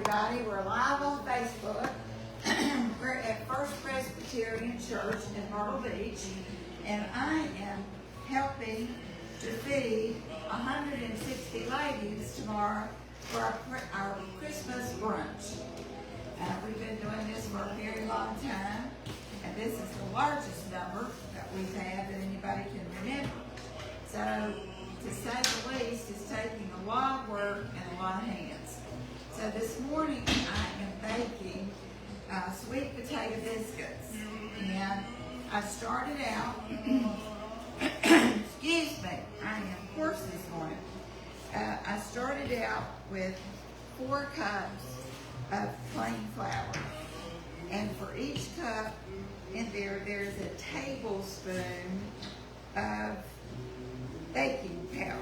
everybody. We're live on Facebook. We're at First Presbyterian Church in Myrtle Beach, and I am helping to feed 160 ladies tomorrow for our Christmas brunch. We've been doing this for a very long time, and this is the largest number that we've had that anybody can remember. So, to say the least, it's taking a lot of work and a lot of hands. So this morning I am baking sweet potato biscuits, and I started out, excuse me, I am hoarse this morning. I started out with 4 cups of plain flour, and for each cup in there's a tablespoon of baking powder,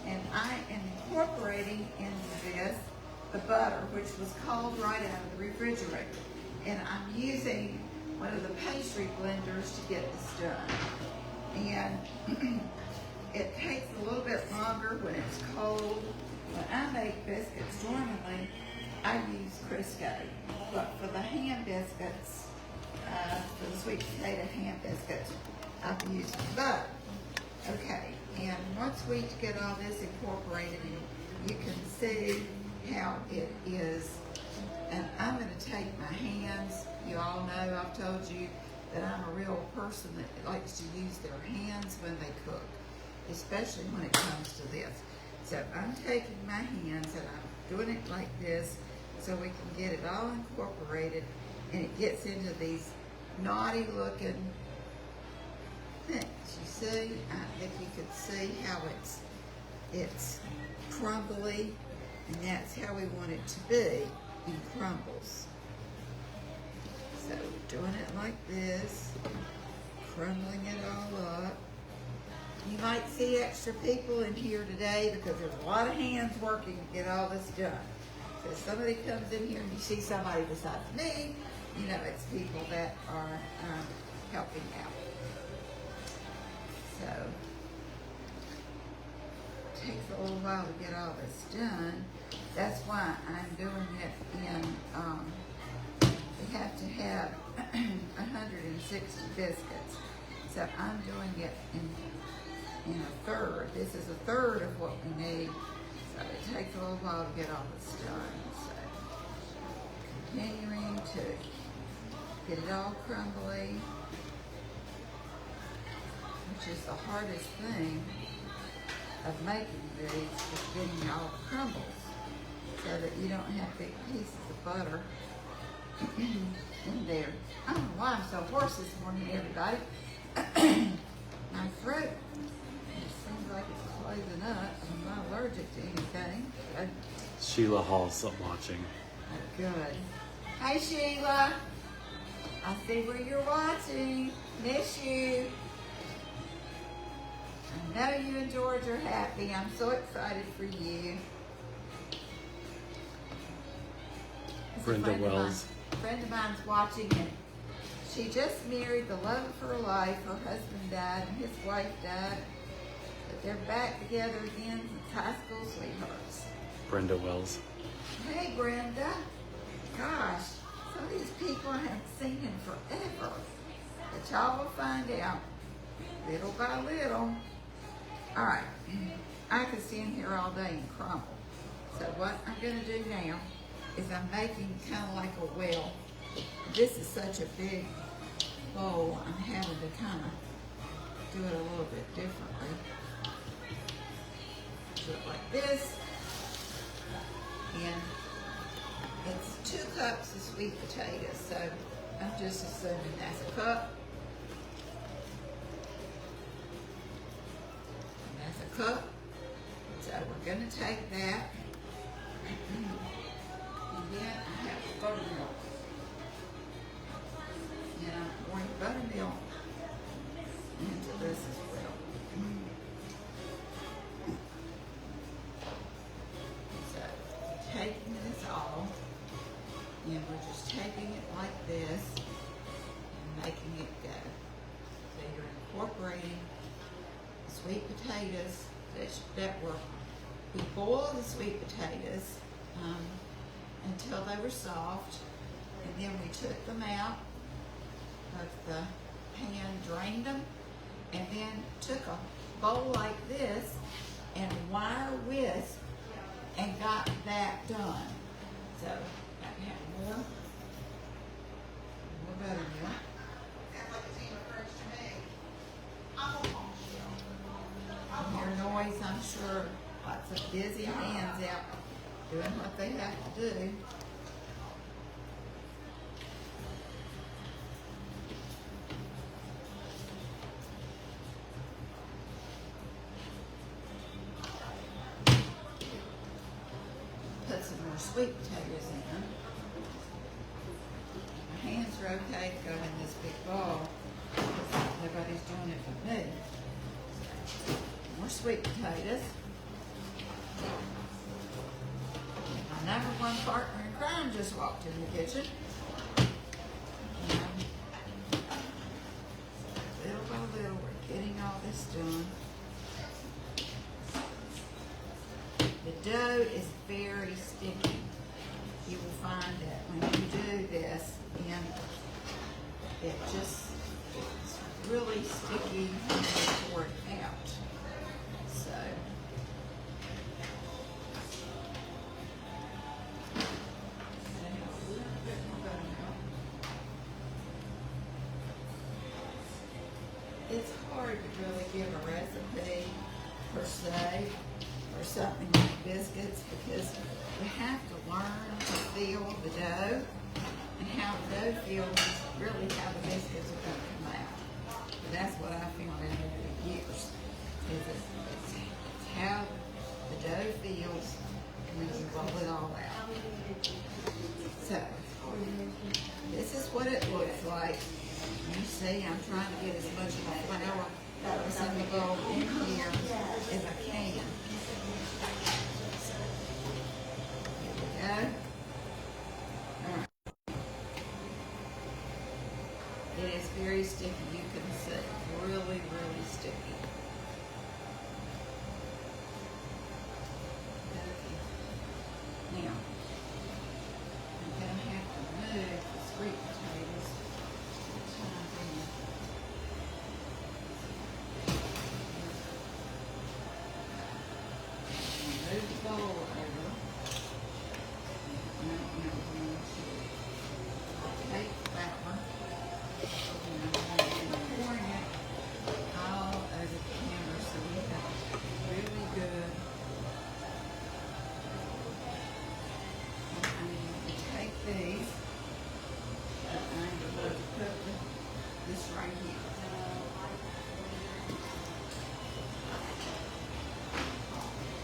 and I am incorporating into this the butter, which was cold right out of the refrigerator, and I'm using one of the pastry blenders to get this done. And it takes a little bit longer when it's cold. When I make biscuits, normally I use Crisco, but for the ham biscuits, for the sweet potato ham biscuits, I've used butter. Okay, and once we get all this incorporated, you can see how it is. And I'm going to take my hands. You all know I've told you that I'm a real person that likes to use their hands when they cook, especially when it comes to this. So I'm taking my hands and I'm doing it like this so we can get it all incorporated, and it gets into these naughty looking things. You see, if you could see how it's crumbly, and that's how we want it to be, in crumbles. So doing it like this, crumbling it all up. You might see extra people in here today because there's a lot of hands working to get all this done. So if somebody comes in here and you see somebody besides me, you know it's people that are helping out. So it takes a little while to get all this done. That's why I'm doing it in, we have to have 160 biscuits. So I'm doing it in a third. This is a third of what we need. So it takes a little while to get all this done. So continuing to get it all crumbly, which is the hardest thing of making these, is getting all the crumbles so that you don't have big pieces of butter in there. I don't know why I'm so hoarse this morning, everybody. My throat just seems like it's closing up. I'm not allergic to anything. Sheila Hall's watching. Oh, good. Hey, Sheila. I see where you're watching. Miss you. I know you and George are happy. I'm so excited for you. Brenda Wells. A friend of mine's watching, and she just married the love of her life. Her husband died and his wife died. But they're back together again since high school sweethearts. Brenda Wells. Hey, Brenda. Gosh, some of these people I haven't seen in forever. But y'all will find out little by little. All right, I could stand here all day and crumble. So what I'm going to do now is I'm making kind of like a well. This is such a big bowl, I'm having to kind of do it a little bit differently. Do it like this. And it's 2 cups of sweet potatoes, so I'm just assuming that's a cup. Cup. So we're going to take that, and then I have buttermilk, and I'm pouring buttermilk into this as well. So taking this all, and we're just taking it like this and making it go. So you're incorporating sweet potatoes that were, we boil the sweet potatoes until they were soft, and then we took them out of the pan, drained them, and then took a bowl like this and wire whisk and got that done. So, got to have more buttermilk. Sounds like a team approach to me. Hear noise, I'm sure. Lots of busy hands out doing what they have to do. Put some more sweet potatoes in. My hands are okay to go in this big bowl because nobody's doing it but me. More sweet potatoes. My number one partner in crime just walked in the kitchen. And little by little, we're getting all this done. The dough is very sticky. You will find that when you do this, and it just, it's really sticky when you pour it out. So, it's hard to really give a recipe per se or something like biscuits because we have to learn to feel the dough and how the dough feels is really how the biscuits are going to come out. But that's what I found out over the years. It's how the dough feels when you roll it all out. So, this is what it looks like. You see, I'm trying to get as much of the flour that's in the bowl in here as I can. Here we go. All right. It is very sticky, you can see. Really, really sticky. Now, I'm going to have to move the sweet potatoes. Move the bowl over. Now I'm going to take flour and I'm going to be pouring it all over the counter so we have really good. I'm going to take these and I'm going to put this right here.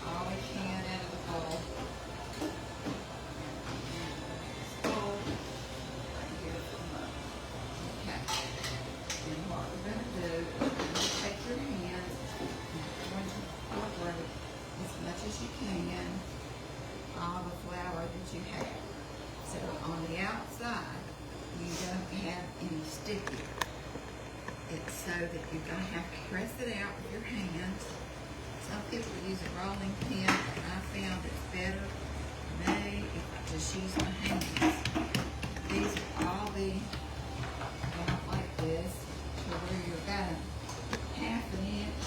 All we can out of the bowl. Right here for the mug. Okay. And what we're going to do is you're going to take your hands and you're going to incorporate as much as you can all the flour that you have. So on the outside, you don't have any sticky. It's so that you're going to have to press it out with your hands. Some people use a rolling pin, but I found it's better for me if I just use my hands. These will all be out like this to where you're about half an inch.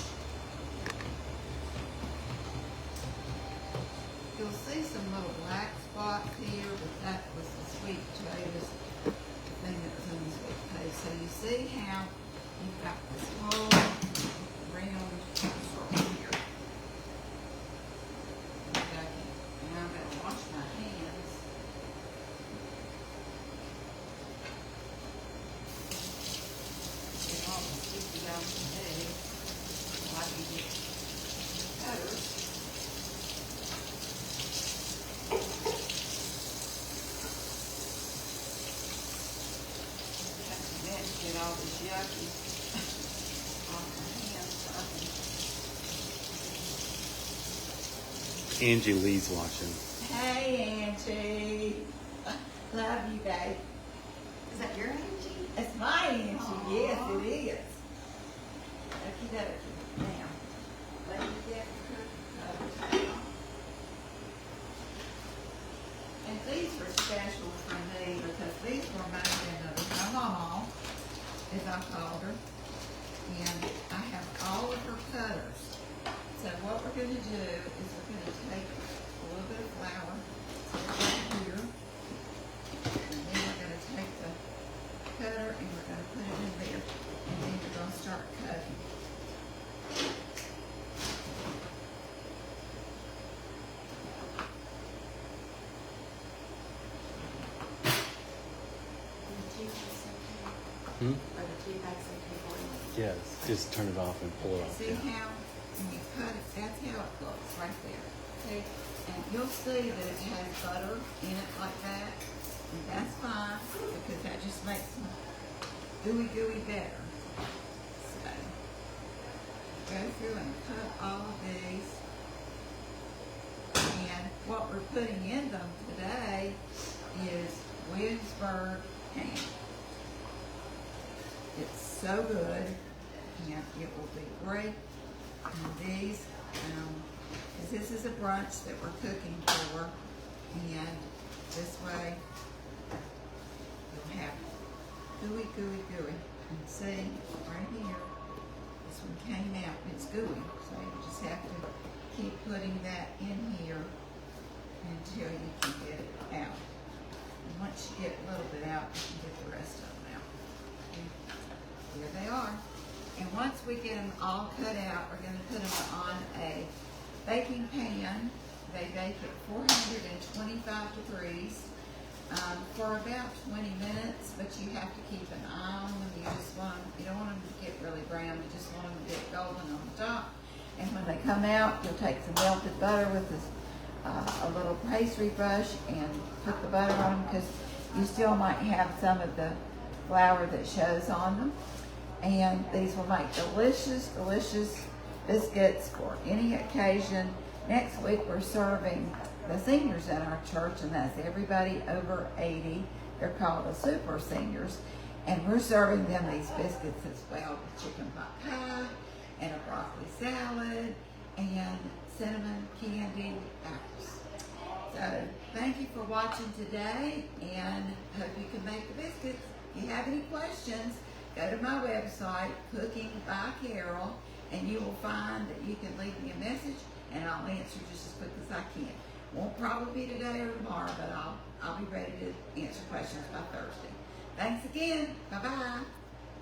You'll see some little black spots here, but that was the sweet potatoes, the thing that was in the sweet potatoes. So you see how you've got this whole round circle here. Okay, and I'm going to wash my hands. Get all the sticky out of the egg so I can get toast. Get all this yucky off my hands so I can. Angie Lee's watching. Hey, Angie. Love you, babe. Is that your Angie? It's my Angie. Aww. Yes, it is. Okie dokie. Now, let me get her cooked. And these were special for me because these were made in my mama, as I called her. And I have all of her cutters. So what we're gonna do is we're gonna take a little bit of flour, right here. And then we're gonna take the cutter and we're gonna put it in there. And then we're gonna start cutting. Hmm? Are the tea bags okay for you? Yes. Just turn it off and pull it off. See Yeah. how, when you cut it, that's how it looks, right there. See? And you'll see that it has butter in it like that, and that's fine, because that just makes them gooey better. So, go through and cut all of these. And what we're putting in them today is Williamsburg Ham. It's so good, and it will be great. And these, because this is a brunch that we're cooking for, and this way you'll have gooey. And see, right here, this one came out, it's gooey, so you just have to keep putting that in here until you can get it out. And once you get a little bit out, you can get the rest of them out. Here they are. And once we get them all cut out, we're gonna put them on a baking pan. They bake at 425 degrees for about 20 minutes, but you have to keep an eye on them. You don't want them to get really brown, you just want them to get golden on the top. And when they come out, you'll take some melted butter with this, a little pastry brush and put the butter on them, because you still might have some of the flour that shows on them. And these will make delicious biscuits for any occasion. Next week we're serving the seniors in our church, and that's everybody over 80. They're called the super seniors. And we're serving them these biscuits as well, with chicken pot pie and a broccoli salad and cinnamon candied apples. So thank you for watching today, and hope you can make the biscuits. If you have any questions, go to my website, Cooking by Carol, and you will find that you can leave me a message, and I'll answer just as quick as I can. Won't probably be today or tomorrow, but I'll be ready to answer questions by Thursday. Thanks again. Bye-bye.